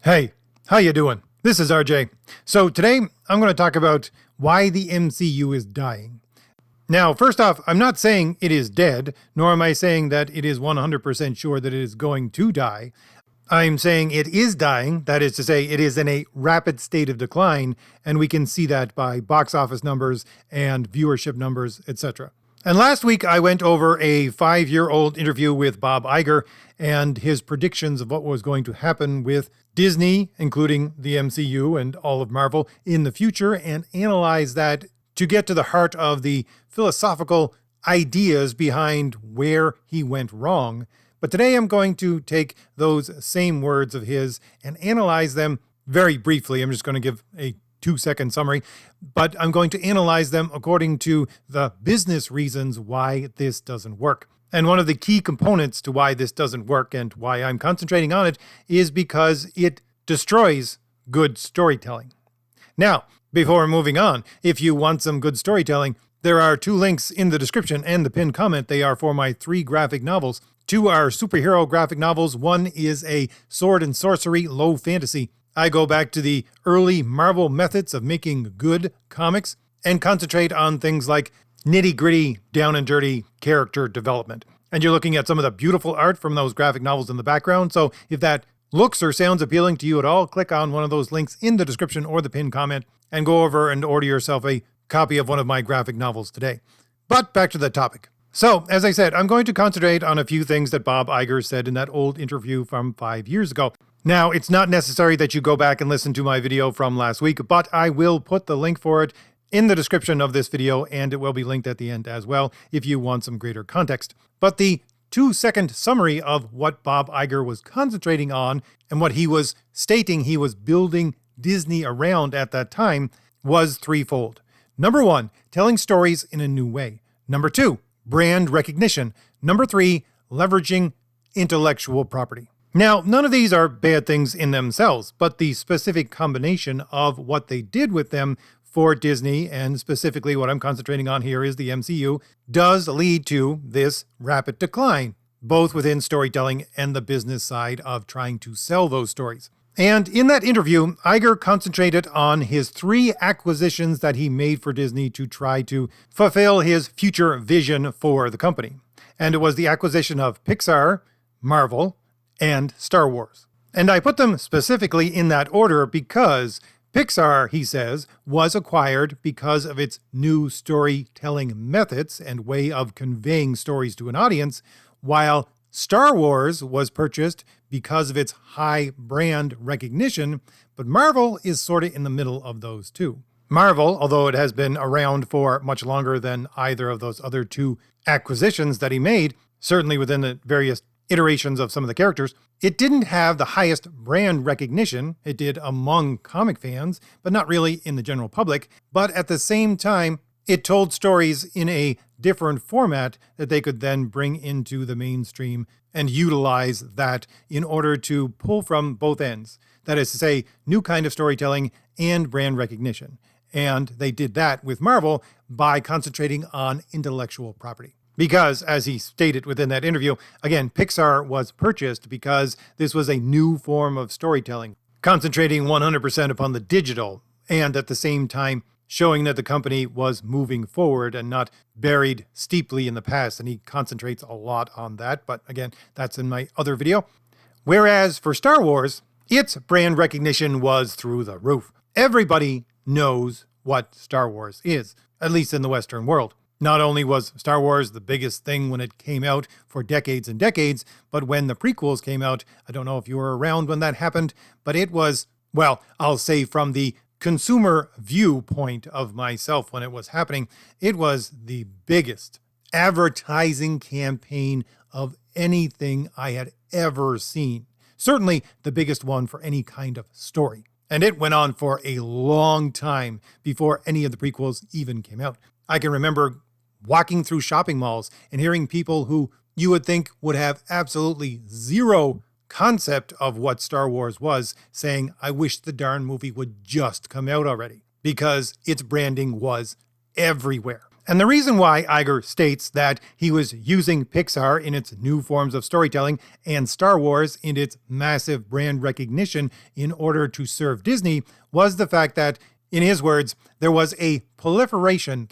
Hey, how you doing? This is RJ. So today I'm going to talk about why the MCU is dying. Now, first off, I'm not saying it is dead, nor am I saying that it is 100% sure that it is going to die. I'm saying it is dying, that is to say, it is in a rapid state of decline, and we can see that by box office numbers and viewership numbers, etc. And last week I went over a 5-year-old interview with Bob Iger and his predictions of what was going to happen with Disney, including the MCU and all of Marvel, in the future, and analyze that to get to the heart of the philosophical ideas behind where he went wrong. But today I'm going to take those same words of his and analyze them very briefly. I'm just going to give a 2-second summary, but I'm going to analyze them according to the business reasons why this doesn't work. And one of the key components to why this doesn't work and why I'm concentrating on it is because it destroys good storytelling. Now, before moving on, if you want some good storytelling, there are 2 links in the description and the pinned comment. They are for my 3 graphic novels. 2 are superhero graphic novels. 1 is a sword and sorcery low fantasy. I go back to the early Marvel methods of making good comics and concentrate on things like nitty-gritty, down and dirty character development. And you're looking at some of the beautiful art from those graphic novels in the background. So if that looks or sounds appealing to you at all, click on one of those links in the description or the pinned comment and go over and order yourself a copy of one of my graphic novels today. But back to the topic. So, as I said, I'm going to concentrate on a few things that Bob Iger said in that old interview from 5 years ago. Now, it's not necessary that you go back and listen to my video from last week, but I will put the link for it in the description of this video, and it will be linked at the end as well if you want some greater context. But the 2-second summary of what Bob Iger was concentrating on and what he was stating he was building Disney around at that time was threefold. Number 1, telling stories in a new way. Number 2, brand recognition. Number 3, leveraging intellectual property. Now, none of these are bad things in themselves, but the specific combination of what they did with them for Disney, and specifically what I'm concentrating on here is the MCU, does lead to this rapid decline, both within storytelling and the business side of trying to sell those stories. And in that interview, Iger concentrated on his 3 acquisitions that he made for Disney to try to fulfill his future vision for the company. And it was the acquisition of Pixar, Marvel, and Star Wars. And I put them specifically in that order because Pixar, he says, was acquired because of its new storytelling methods and way of conveying stories to an audience, while Star Wars was purchased because of its high brand recognition, but Marvel is sort of in the middle of those two. Marvel, although it has been around for much longer than either of those other 2 acquisitions that he made, certainly within the various iterations of some of the characters, it didn't have the highest brand recognition. It did among comic fans, but not really in the general public. But at the same time, it told stories in a different format that they could then bring into the mainstream and utilize that in order to pull from both ends. That is to say, new kind of storytelling and brand recognition. And they did that with Marvel by concentrating on intellectual property. Because, as he stated within that interview, again, Pixar was purchased because this was a new form of storytelling, concentrating 100% upon the digital, and at the same time showing that the company was moving forward and not buried steeply in the past. And he concentrates a lot on that, but again, that's in my other video. Whereas for Star Wars, its brand recognition was through the roof. Everybody knows what Star Wars is, at least in the Western world. Not only was Star Wars the biggest thing when it came out for decades and decades, but when the prequels came out, I don't know if you were around when that happened, but it was, well, I'll say from the consumer viewpoint of myself when it was happening, it was the biggest advertising campaign of anything I had ever seen. Certainly the biggest one for any kind of story. And it went on for a long time before any of the prequels even came out. I can remember walking through shopping malls and hearing people who you would think would have absolutely zero concept of what Star Wars was saying, I wish the darn movie would just come out already, because its branding was everywhere. And the reason why Iger states that he was using Pixar in its new forms of storytelling and Star Wars in its massive brand recognition in order to serve Disney was the fact that, in his words, there is a proliferation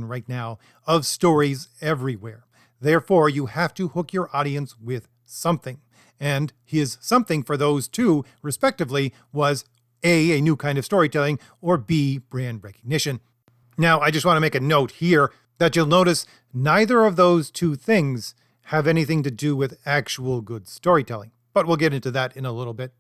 right now of stories everywhere. Therefore, you have to hook your audience with something. And his something for those two, respectively, was A, a new kind of storytelling, or B, brand recognition. Now, I just want to make a note here that you'll notice neither of those two things have anything to do with actual good storytelling, but we'll get into that in a little bit.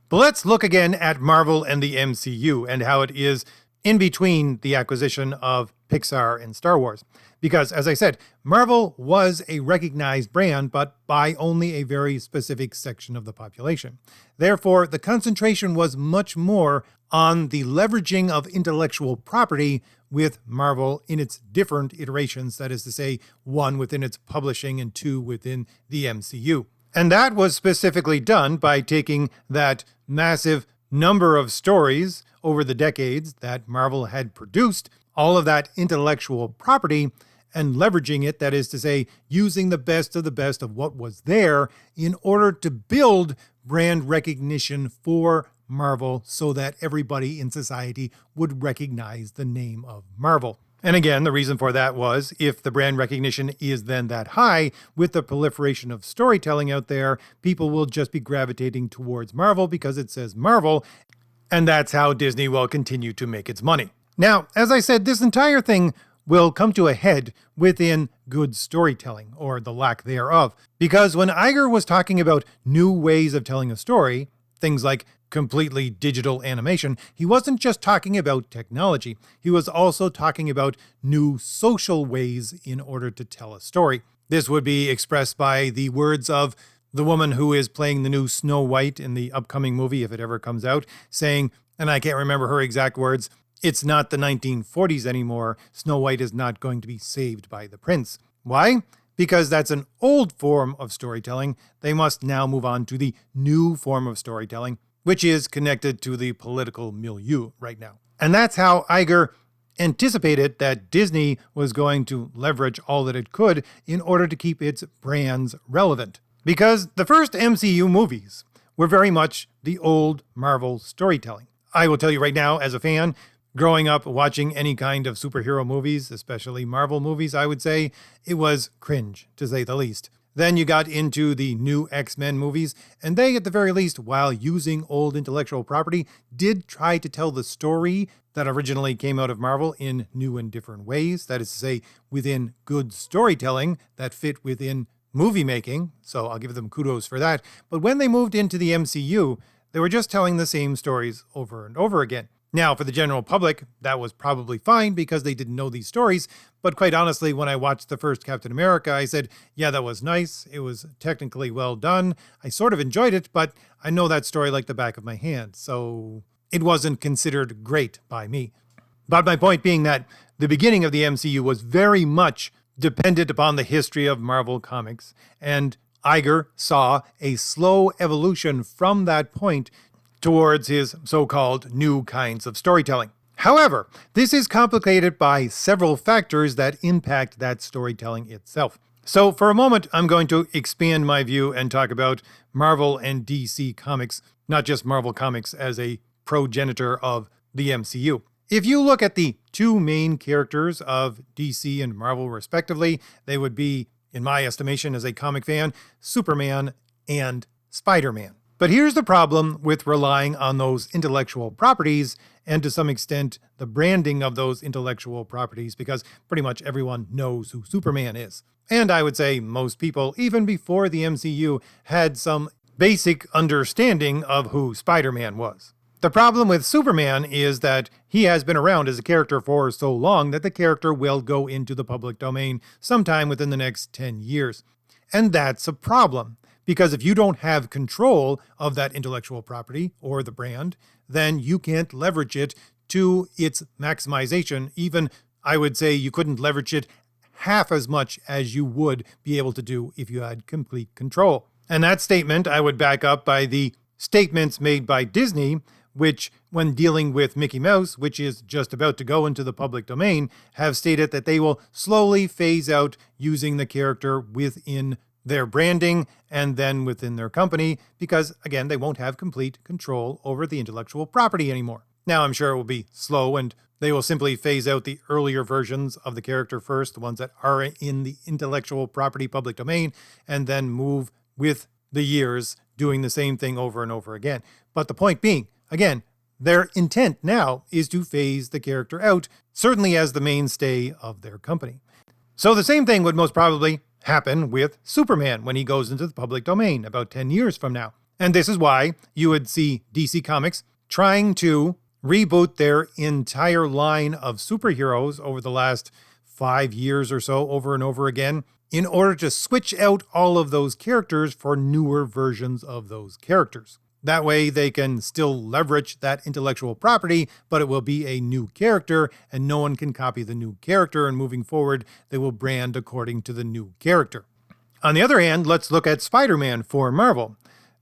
But let's look again at Marvel and the MCU and how it is in between the acquisition of Pixar and Star Wars. Because, as I said, Marvel was a recognized brand, but by only a very specific section of the population. Therefore, the concentration was much more on the leveraging of intellectual property with Marvel in its different iterations, that is to say, one within its publishing and two within the MCU. And that was specifically done by taking that massive number of stories over the decades that Marvel had produced, all of that intellectual property, and leveraging it, that is to say, using the best of what was there in order to build brand recognition for Marvel so that everybody in society would recognize the name of Marvel. And again, the reason for that was if the brand recognition is then that high, with the proliferation of storytelling out there, people will just be gravitating towards Marvel because it says Marvel, and that's how Disney will continue to make its money. Now, as I said, this entire thing will come to a head within good storytelling, or the lack thereof. Because when Iger was talking about new ways of telling a story, things like completely digital animation, he wasn't just talking about technology. He was also talking about new social ways in order to tell a story. This would be expressed by the words of the woman who is playing the new Snow White in the upcoming movie, if it ever comes out, saying, and I can't remember her exact words, "It's not the 1940s anymore. Snow White is not going to be saved by the prince." Why? Because that's an old form of storytelling. They must now move on to the new form of storytelling, which is connected to the political milieu right now. And that's how Iger anticipated that Disney was going to leverage all that it could in order to keep its brands relevant. Because the first MCU movies were very much the old Marvel storytelling. I will tell you right now, as a fan, growing up watching any kind of superhero movies, especially Marvel movies, I would say, it was cringe, to say the least. Then you got into the new X-Men movies, and they, at the very least, while using old intellectual property, did try to tell the story that originally came out of Marvel in new and different ways. That is to say, within good storytelling that fit within movie making, so I'll give them kudos for that. But when they moved into the MCU, they were just telling the same stories over and over again. Now, for the general public, that was probably fine because they didn't know these stories. But quite honestly, when I watched the first Captain America, I said, yeah, that was nice. It was technically well done. I sort of enjoyed it, but I know that story like the back of my hand. So it wasn't considered great by me. But my point being that the beginning of the MCU was very much dependent upon the history of Marvel Comics. And Iger saw a slow evolution from that point towards his so-called new kinds of storytelling. However, this is complicated by several factors that impact that storytelling itself. So for a moment, I'm going to expand my view and talk about Marvel and DC Comics, not just Marvel Comics as a progenitor of the MCU. If you look at the two main characters of DC and Marvel respectively, they would be, in my estimation as a comic fan, Superman and Spider-Man. But here's the problem with relying on those intellectual properties and to some extent the branding of those intellectual properties, because pretty much everyone knows who Superman is. And I would say most people, even before the MCU, had some basic understanding of who Spider-Man was. The problem with Superman is that he has been around as a character for so long that the character will go into the public domain sometime within the next 10 years. And that's a problem, because if you don't have control of that intellectual property or the brand, then you can't leverage it to its maximization. Even, I would say, you couldn't leverage it half as much as you would be able to do if you had complete control. And that statement I would back up by the statements made by Disney which, when dealing with Mickey Mouse, which is just about to go into the public domain, have stated that they will slowly phase out using the character within their branding and then within their company because, again, they won't have complete control over the intellectual property anymore. Now, I'm sure it will be slow and they will simply phase out the earlier versions of the character first, the ones that are in the intellectual property public domain, and then move with the years doing the same thing over and over again. But the point being, again, their intent now is to phase the character out, certainly as the mainstay of their company. So the same thing would most probably happen with Superman when he goes into the public domain about 10 years from now. And this is why you would see DC Comics trying to reboot their entire line of superheroes over the last 5 years or so, over and over again, in order to switch out all of those characters for newer versions of those characters. That way they can still leverage that intellectual property, but it will be a new character and no one can copy the new character, and moving forward, they will brand according to the new character. On the other hand, let's look at Spider-Man for Marvel.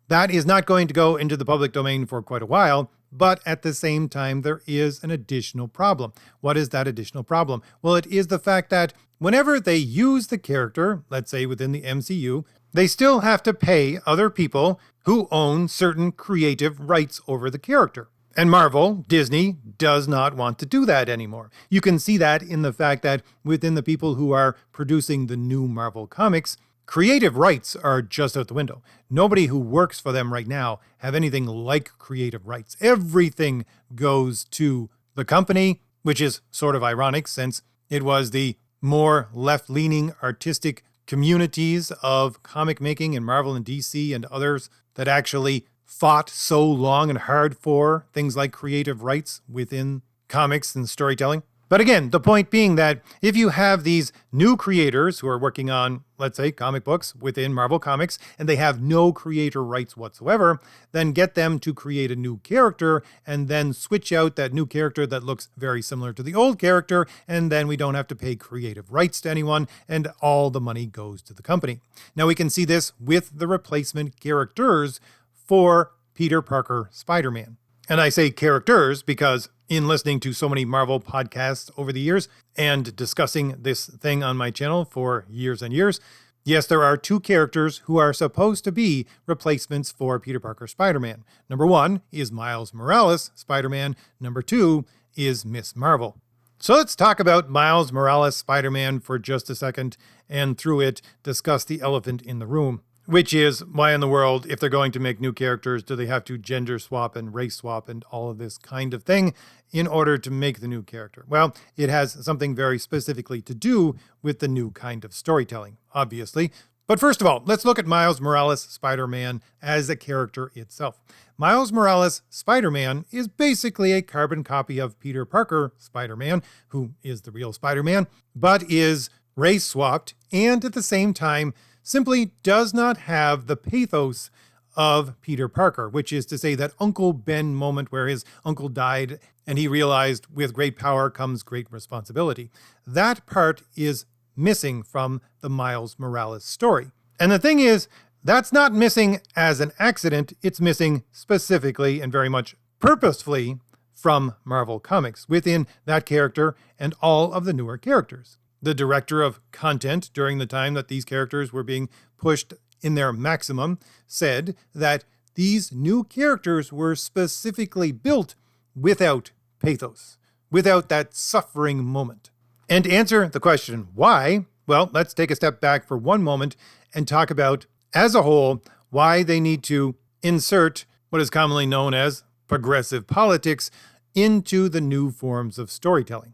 That is not going to go into the public domain for quite a while, but at the same time, there is an additional problem. What is that additional problem? Well, it is the fact that whenever they use the character, let's say within the MCU, they still have to pay other people who own certain creative rights over the character. And Marvel, Disney, does not want to do that anymore. You can see that in the fact that within the people who are producing the new Marvel comics, creative rights are just out the window. Nobody who works for them right now have anything like creative rights. Everything goes to the company, which is sort of ironic since it was the more left-leaning artistic communities of comic making in Marvel and DC and others that actually fought so long and hard for things like creative rights within comics and storytelling. But again, the point being that if you have these new creators who are working on, let's say, comic books within Marvel Comics, and they have no creator rights whatsoever, then get them to create a new character and then switch out that new character that looks very similar to the old character, and then we don't have to pay creative rights to anyone, and all the money goes to the company. Now we can see this with the replacement characters for Peter Parker Spider-Man. And I say characters because in listening to so many Marvel podcasts over the years and discussing this thing on my channel for years and years, yes, there are two characters who are supposed to be replacements for Peter Parker Spider-Man. Number one is Miles Morales Spider-Man. Number two is Miss Marvel. So let's talk about Miles Morales Spider-Man for just a second and through it discuss the elephant in the room. Which is, why in the world, if they're going to make new characters, do they have to gender swap and race swap and all of this kind of thing in order to make the new character? Well, it has something very specifically to do with the new kind of storytelling, obviously. But first of all, let's look at Miles Morales Spider-Man as a character itself. Miles Morales Spider-Man is basically a carbon copy of Peter Parker Spider-Man, who is the real Spider-Man, but is race swapped and at the same time simply does not have the pathos of Peter Parker, which is to say that Uncle Ben moment where his uncle died and he realized with great power comes great responsibility. That part is missing from the Miles Morales story. And the thing is, that's not missing as an accident, it's missing specifically and very much purposefully from Marvel Comics within that character and all of the newer characters. The director of content during the time that these characters were being pushed in their maximum said that these new characters were specifically built without pathos, without that suffering moment. And to answer the question why, well, let's take a step back for one moment and talk about, as a whole, why they need to insert what is commonly known as progressive politics into the new forms of storytelling.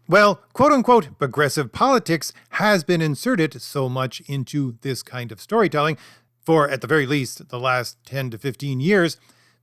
Well, quote-unquote progressive politics has been inserted so much into this kind of storytelling for, at the very least, the last 10 to 15 years,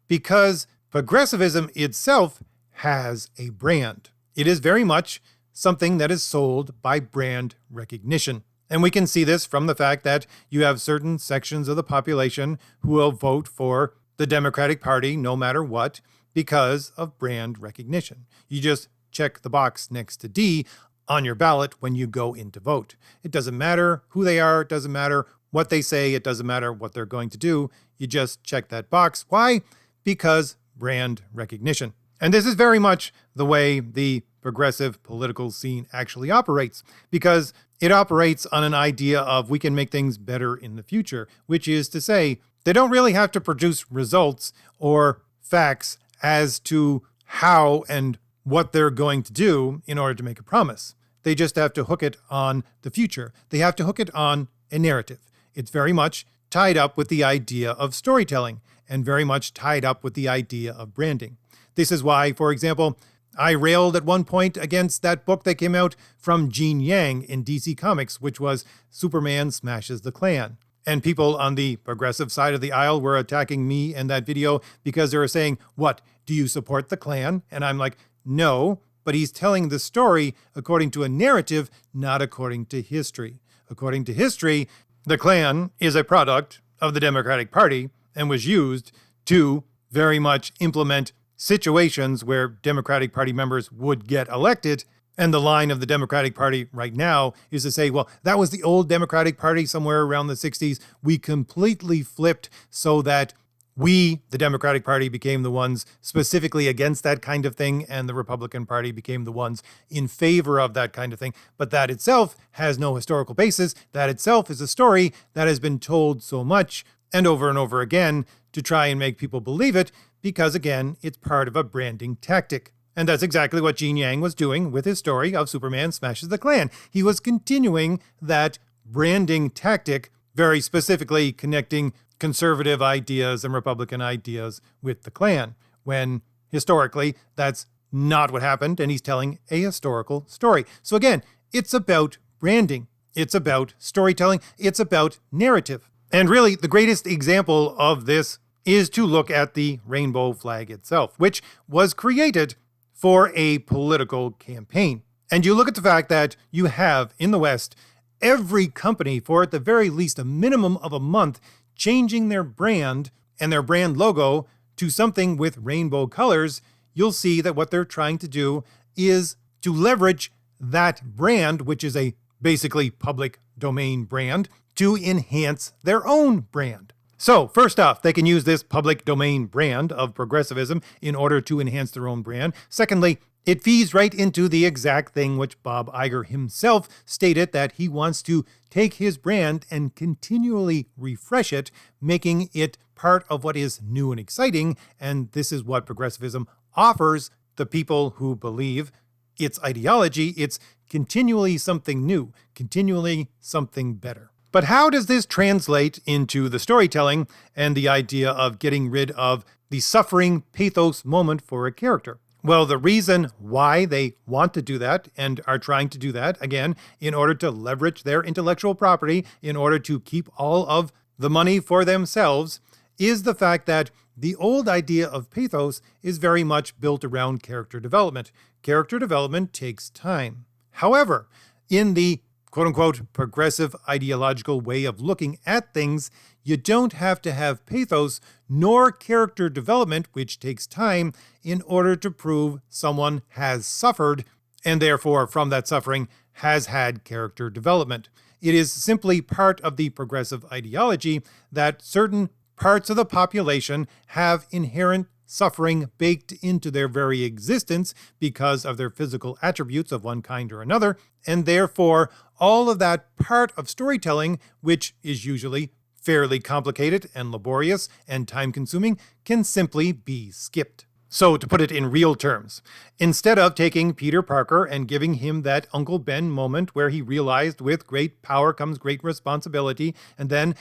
because progressivism itself has a brand. It is very much something that is sold by brand recognition. And we can see this from the fact that you have certain sections of the population who will vote for the Democratic Party no matter what because of brand recognition. You just check the box next to D on your ballot when you go in to vote. It doesn't matter who they are. It doesn't matter what they say. It doesn't matter what they're going to do. You just check that box. Why? Because brand recognition. And this is very much the way the progressive political scene actually operates, because it operates on an idea of we can make things better in the future, which is to say, they don't really have to produce results or facts as to how and what they're going to do in order to make a promise. They just have to hook it on the future. They have to hook it on a narrative. It's very much tied up with the idea of storytelling and very much tied up with the idea of branding. This is why, for example, I railed at one point against that book that came out from Gene Yang in DC Comics, which was Superman Smashes the Klan. And people on the progressive side of the aisle were attacking me and that video because they were saying, what, do you support the Klan? And I'm like, no, but he's telling the story according to a narrative, not according to history. According to history, the Klan is a product of the Democratic Party and was used to very much implement situations where Democratic Party members would get elected. And the line of the Democratic Party right now is to say, well, that was the old Democratic Party somewhere around the 60s. We completely flipped so that we, the Democratic Party, became the ones specifically against that kind of thing, and the Republican Party became the ones in favor of that kind of thing. But that itself has no historical basis. That itself is a story that has been told so much and over again to try and make people believe it, because again, it's part of a branding tactic. And that's exactly what Gene Yang was doing with his story of Superman Smashes the Klan. He was continuing that branding tactic, very specifically connecting conservative ideas and Republican ideas with the Klan, when historically that's not what happened, and he's telling a historical story. So again, it's about branding. It's about storytelling. It's about narrative. And really, the greatest example of this is to look at the rainbow flag itself, which was created for a political campaign. And you look at the fact that you have in the West every company for at the very least a minimum of a month changing their brand and their brand logo to something with rainbow colors. You'll see that what they're trying to do is to leverage that brand, which is a basically public domain brand, to enhance their own brand. So first off, they can use this public domain brand of progressivism in order to enhance their own brand. Secondly, it feeds right into the exact thing which Bob Iger himself stated, that he wants to take his brand and continually refresh it, making it part of what is new and exciting. And this is what progressivism offers the people who believe its ideology. It's continually something new, continually something better. But how does this translate into the storytelling and the idea of getting rid of the suffering pathos moment for a character? Well, the reason why they want to do that and are trying to do that, again, in order to leverage their intellectual property, in order to keep all of the money for themselves, is the fact that the old idea of pathos is very much built around character development. Character development takes time. However, in the quote-unquote progressive ideological way of looking at things, you don't have to have pathos nor character development, which takes time, in order to prove someone has suffered and therefore from that suffering has had character development. It is simply part of the progressive ideology that certain parts of the population have inherent suffering baked into their very existence because of their physical attributes of one kind or another, and therefore all of that part of storytelling, which is usually fairly complicated and laborious and time-consuming, can simply be skipped. So to put it in real terms, instead of taking Peter Parker and giving him that Uncle Ben moment where he realized with great power comes great responsibility, and then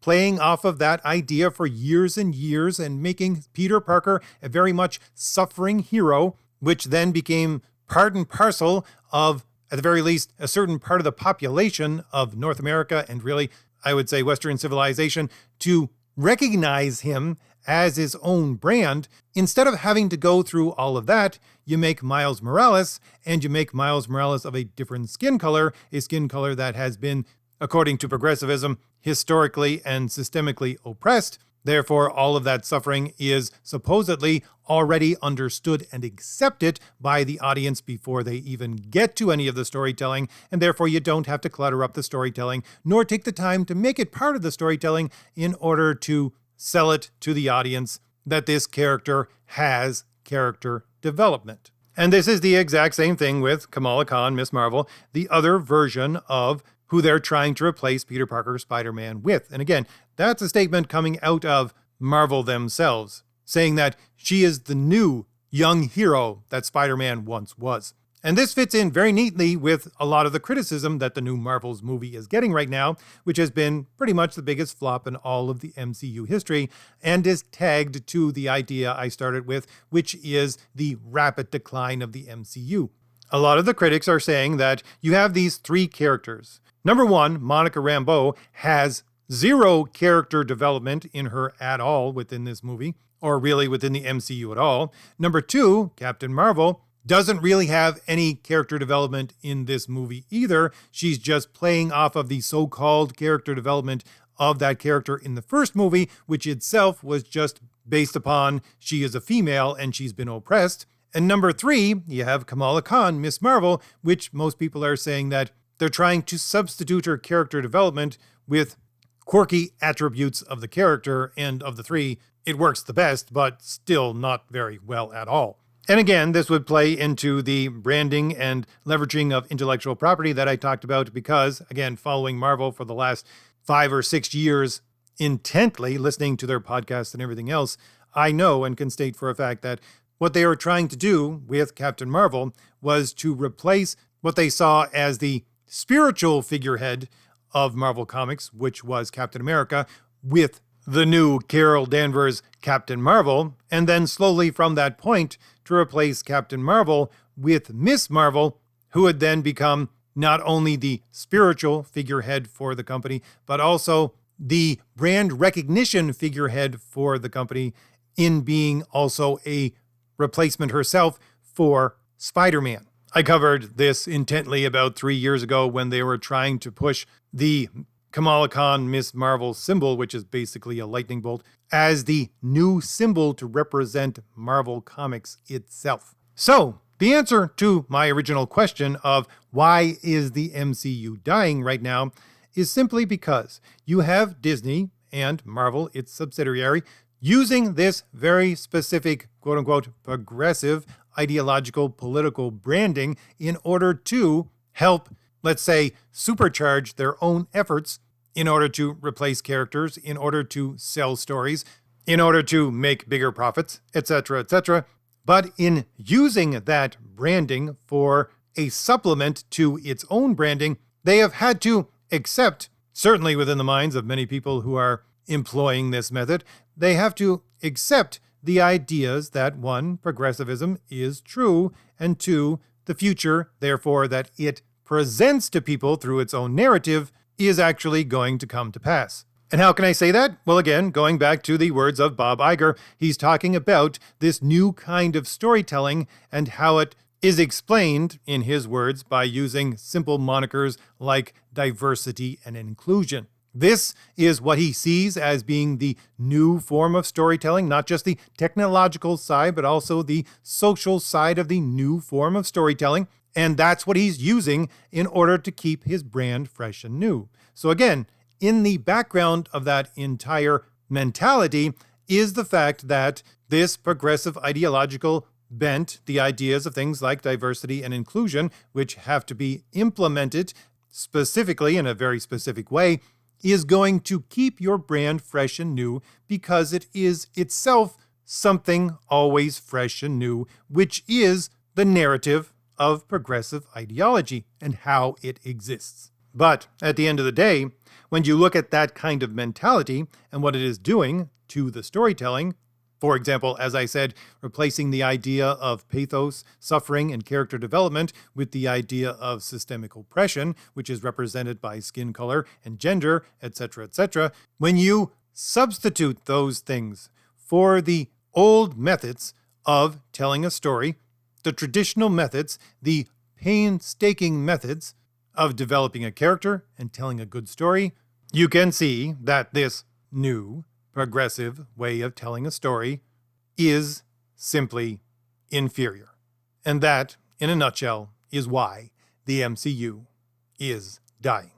playing off of that idea for years and years and making Peter Parker a very much suffering hero, which then became part and parcel of, at the very least, a certain part of the population of North America and really, I would say, Western civilization, to recognize him as his own brand. Instead of having to go through all of that, you make Miles Morales, and you make Miles Morales of a different skin color, a skin color that has been, according to progressivism, historically and systemically oppressed. Therefore, all of that suffering is supposedly already understood and accepted by the audience before they even get to any of the storytelling, and therefore you don't have to clutter up the storytelling, nor take the time to make it part of the storytelling in order to sell it to the audience that this character has character development. And this is the exact same thing with Kamala Khan, Miss Marvel, the other version of who they're trying to replace Peter Parker Spider-Man with. And again, that's a statement coming out of Marvel themselves, saying that she is the new young hero that Spider-Man once was. And this fits in very neatly with a lot of the criticism that the new Marvel's movie is getting right now, which has been pretty much the biggest flop in all of the MCU history, and is tagged to the idea I started with, which is the rapid decline of the MCU. A lot of the critics are saying that you have these three characters. Number one, Monica Rambeau has zero character development in her at all within this movie, or really within the MCU at all. Number two, Captain Marvel doesn't really have any character development in this movie either. She's just playing off of the so-called character development of that character in the first movie, which itself was just based upon she is a female and she's been oppressed. And number three, you have Kamala Khan, Miss Marvel, which most people are saying that they're trying to substitute her character development with quirky attributes of the character, and of the three, it works the best, but still not very well at all. And again, this would play into the branding and leveraging of intellectual property that I talked about because, again, following Marvel for the last 5 or 6 years intently, listening to their podcasts and everything else, I know and can state for a fact that what they were trying to do with Captain Marvel was to replace what they saw as the spiritual figurehead of Marvel Comics, which was Captain America, with the new Carol Danvers Captain Marvel, and then slowly from that point to replace Captain Marvel with Miss Marvel, who would then become not only the spiritual figurehead for the company, but also the brand recognition figurehead for the company, in being also a replacement herself for Spider-Man. I covered this intently about 3 years ago when they were trying to push the Kamala Khan Miss Marvel symbol, which is basically a lightning bolt, as the new symbol to represent Marvel Comics itself. So, the answer to my original question of why is the MCU dying right now is simply because you have Disney and Marvel, its subsidiary, using this very specific, quote-unquote, progressive ideological political branding in order to help, let's say, supercharge their own efforts in order to replace characters, in order to sell stories, in order to make bigger profits, etc., etc. But in using that branding for a supplement to its own branding, they have had to accept, certainly within the minds of many people who are employing this method, they have to accept the ideas that, one, progressivism is true, and two, the future, therefore, that it presents to people through its own narrative is actually going to come to pass. And how can I say that? Well, again, going back to the words of Bob Iger, he's talking about this new kind of storytelling and how it is explained, in his words, by using simple monikers like diversity and inclusion. This is what he sees as being the new form of storytelling, not just the technological side, but also the social side of the new form of storytelling. And that's what he's using in order to keep his brand fresh and new. So again, in the background of that entire mentality is the fact that this progressive ideological bent, the ideas of things like diversity and inclusion, which have to be implemented specifically in a very specific way, is going to keep your brand fresh and new because it is itself something always fresh and new, which is the narrative of progressive ideology and how it exists. But at the end of the day, when you look at that kind of mentality and what it is doing to the storytelling, for example, as I said, replacing the idea of pathos, suffering, and character development with the idea of systemic oppression, which is represented by skin color and gender, etc., etc. When you substitute those things for the old methods of telling a story, the traditional methods, the painstaking methods of developing a character and telling a good story, you can see that this new progressive way of telling a story is simply inferior. And that, in a nutshell, is why the MCU is dying.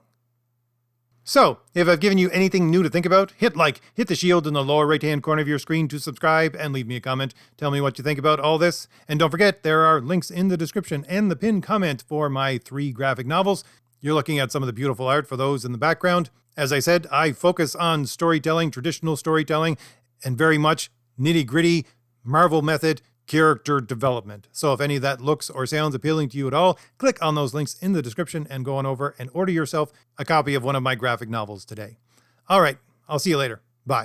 So, if I've given you anything new to think about, hit like, hit the shield in the lower right-hand corner of your screen to subscribe, and leave me a comment. Tell me what you think about all this. And don't forget, there are links in the description and the pinned comment for my 3 graphic novels. You're looking at some of the beautiful art for those in the background. As I said, I focus on storytelling, traditional storytelling, and very much nitty-gritty Marvel method character development. So if any of that looks or sounds appealing to you at all, click on those links in the description and go on over and order yourself a copy of one of my graphic novels today. All right, I'll see you later. Bye.